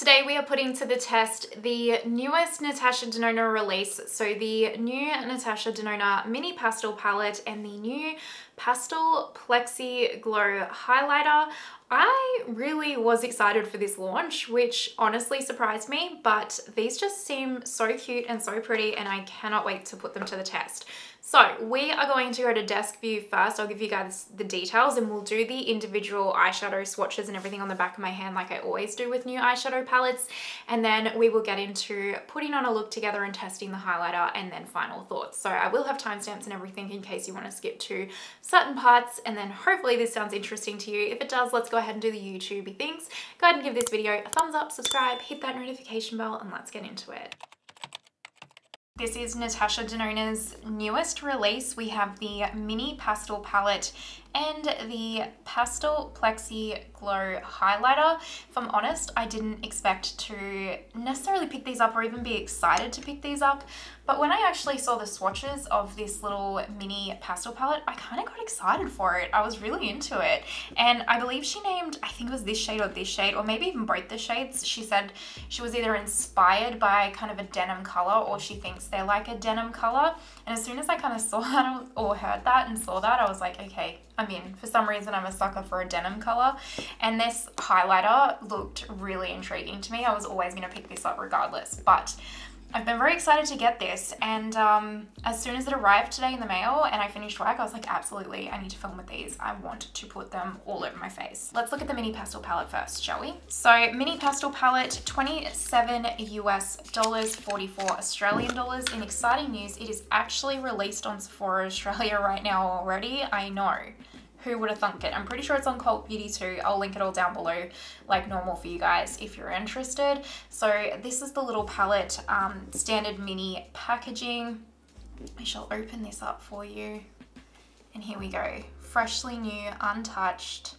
Today we are putting to the test the newest Natasha Denona release. So the new Natasha Denona mini pastel palette and the new Pastel Plexi Glow highlighter. I really was excited for this launch, which honestly surprised me, but these just seem so cute and so pretty and I cannot wait to put them to the test. So we are going to go to desk view first. I'll give you guys the details and we'll do the individual eyeshadow swatches and everything on the back of my hand like I always do with new eyeshadow palettes. And then we will get into putting on a look together and testing the highlighter and then final thoughts. So I will have timestamps and everything in case you want to skip to certain parts, and then hopefully this sounds interesting to you. If it does, let's go ahead and do the YouTubey things. Go ahead and give this video a thumbs up, subscribe, hit that notification bell, and let's get into it. This is Natasha Denona's newest release. We have the mini pastel palette and the Pastel Plexi Glow highlighter. If I'm honest, I didn't expect to necessarily pick these up or even be excited to pick these up. But when I actually saw the swatches of this little mini pastel palette, I kind of got excited for it. I was really into it. And I believe she named, I think it was this shade, or maybe even both the shades. She said she was either inspired by kind of a denim color or she thinks they're like a denim color. And as soon as I kind of saw that or heard that and saw that, I was like, okay, I'm in. For some reason, I'm a sucker for a denim color. And this highlighter looked really intriguing to me. I was always going to pick this up regardless, but I've been very excited to get this, and as soon as it arrived today in the mail and I finished work, I was like, absolutely, I need to film with these. I want to put them all over my face. Let's look at the mini pastel palette first, shall we? So mini pastel palette, $27 US, 44 Australian dollars. In exciting news, it is actually released on Sephora Australia right now already. I know. Who would have thunk it? I'm pretty sure it's on Cult Beauty too. I'll link it all down below like normal for you guys if you're interested. So this is the little palette, standard mini packaging. I shall open this up for you. And here we go. Freshly new, untouched.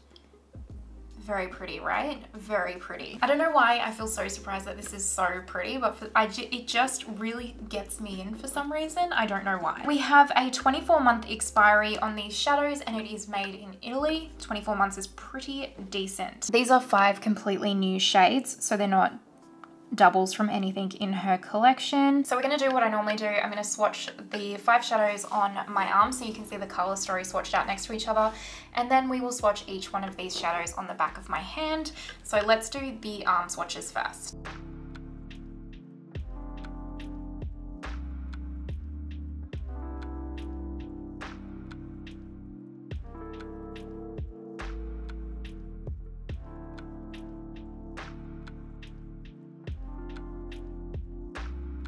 Very pretty, right? Very pretty. I don't know why I feel so surprised that this is so pretty, but it just really gets me in for some reason. I don't know why. We have a 24-month expiry on these shadows and it is made in Italy. 24 months is pretty decent. These are 5 completely new shades, so they're not doubles from anything in her collection. So we're going to do what I normally do. I'm going to swatch the 5 shadows on my arm so you can see the color story swatched out next to each other, and then we will swatch each one of these shadows on the back of my hand. So let's do the arm swatches first.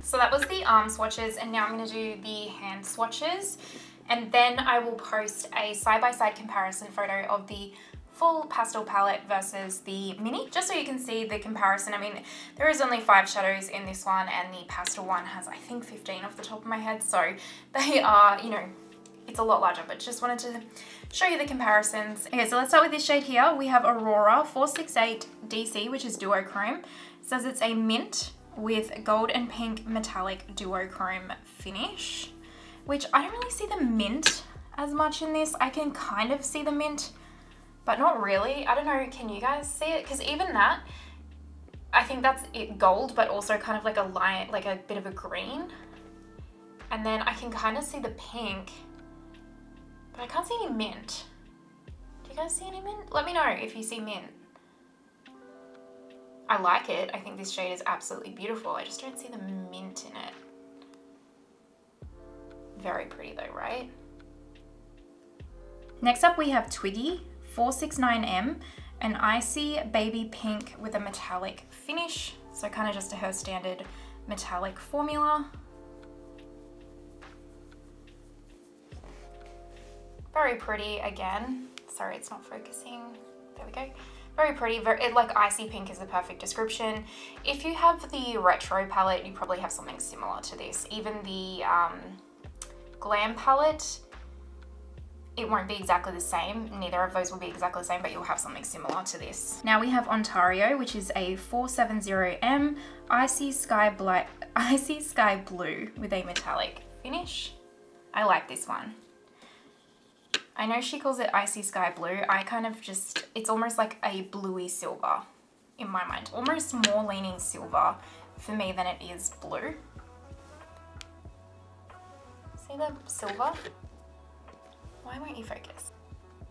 So that was the arm swatches, and now I'm going to do the hand swatches, and then I will post a side-by-side comparison photo of the full pastel palette versus the mini, just so you can see the comparison. I mean, there is only 5 shadows in this one and the pastel one has, I think, 15 off the top of my head, so they are, you know, it's a lot larger, but just wanted to show you the comparisons. Okay, so let's start with this shade here. We have Aurora 468 DC, which is duochrome. It says it's a mint with gold and pink metallic duochrome finish, which I don't really see the mint as much in this. I can kind of see the mint, but not really. I don't know, can you guys see it? Because even that, I think that's it, gold, but also kind of like a light, like a bit of a green. And then I can kind of see the pink, but I can't see any mint. Do you guys see any mint? Let me know if you see mint. I like it. I think this shade is absolutely beautiful. I just don't see the mint in it. Very pretty though, right? Next up we have Twiggy 469M, an icy baby pink with a metallic finish. So kind of just her standard metallic formula. Very pretty again. Sorry, it's not focusing. There we go. Very pretty, like icy pink is the perfect description. If you have the retro palette, you probably have something similar to this. Even the glam palette, it won't be exactly the same. Neither of those will be exactly the same, but you'll have something similar to this. Now we have Ontario, which is a 470M icy sky blue with a metallic finish. I like this one. I know she calls it icy sky blue. I kind of just, it's almost like a bluey silver. in my mind. Almost more leaning silver for me than it is blue. See the silver? Why won't you focus?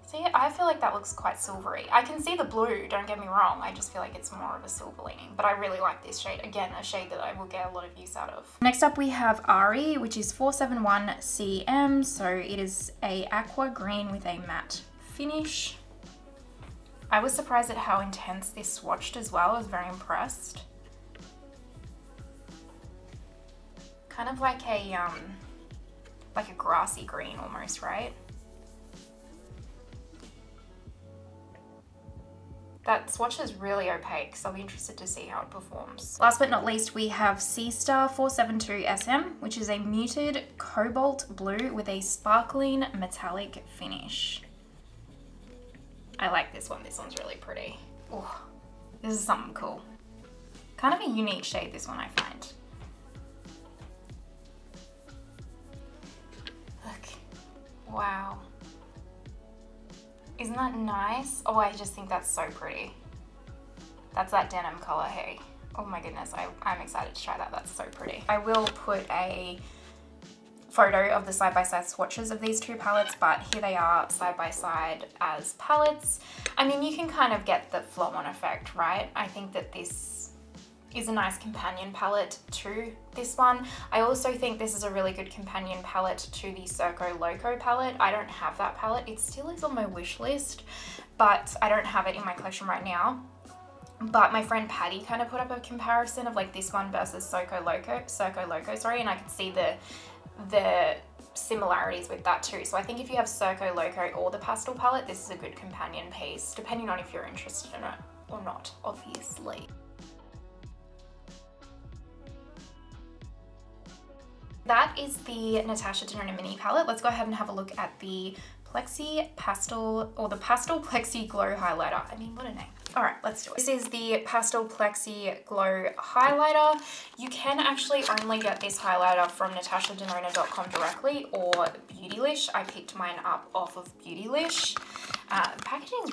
See, I feel like that looks quite silvery. I can see the blue, don't get me wrong. I just feel like it's more of a silver leaning, but I really like this shade. Again, a shade that I will get a lot of use out of. Next up we have Ari, which is 471 CM. So it is a aqua green with a matte finish. I was surprised at how intense this swatched as well. I was very impressed. Kind of like a grassy green almost, right? That swatch is really opaque, so I'll be interested to see how it performs. Last but not least, we have Sea Star 472 SM, which is a muted cobalt blue with a sparkling metallic finish. I like this one. This one's really pretty. Oh, this is something cool. Kind of a unique shade, this one, I find. Look. Wow. Isn't that nice? Oh, I just think that's so pretty. That's that denim color, hey. Oh my goodness, I'm excited to try that. That's so pretty. I will put a photo of the side-by-side swatches of these two palettes, but here they are side-by-side as palettes. I mean, you can kind of get the flow-on effect, right? I think that this is a nice companion palette to this one. I also think this is a really good companion palette to the Circo Loco palette. I don't have that palette. It still is on my wish list, but I don't have it in my collection right now. But my friend Patty kind of put up a comparison of like this one versus Circo Loco, sorry, and I could see the similarities with that too. So I think if you have Circo Loco or the pastel palette, this is a good companion piece, depending on if you're interested in it or not, obviously. That is the Natasha Denona mini palette. Let's go ahead and have a look at the Plexi Pastel, or the Pastel Plexi Glow Highlighter. I mean, what a name. All right, let's do it. This is the Pastel Plexi Glow Highlighter. You can actually only get this highlighter from natashadenona.com directly or Beautylish. I picked mine up off of Beautylish. Packaging is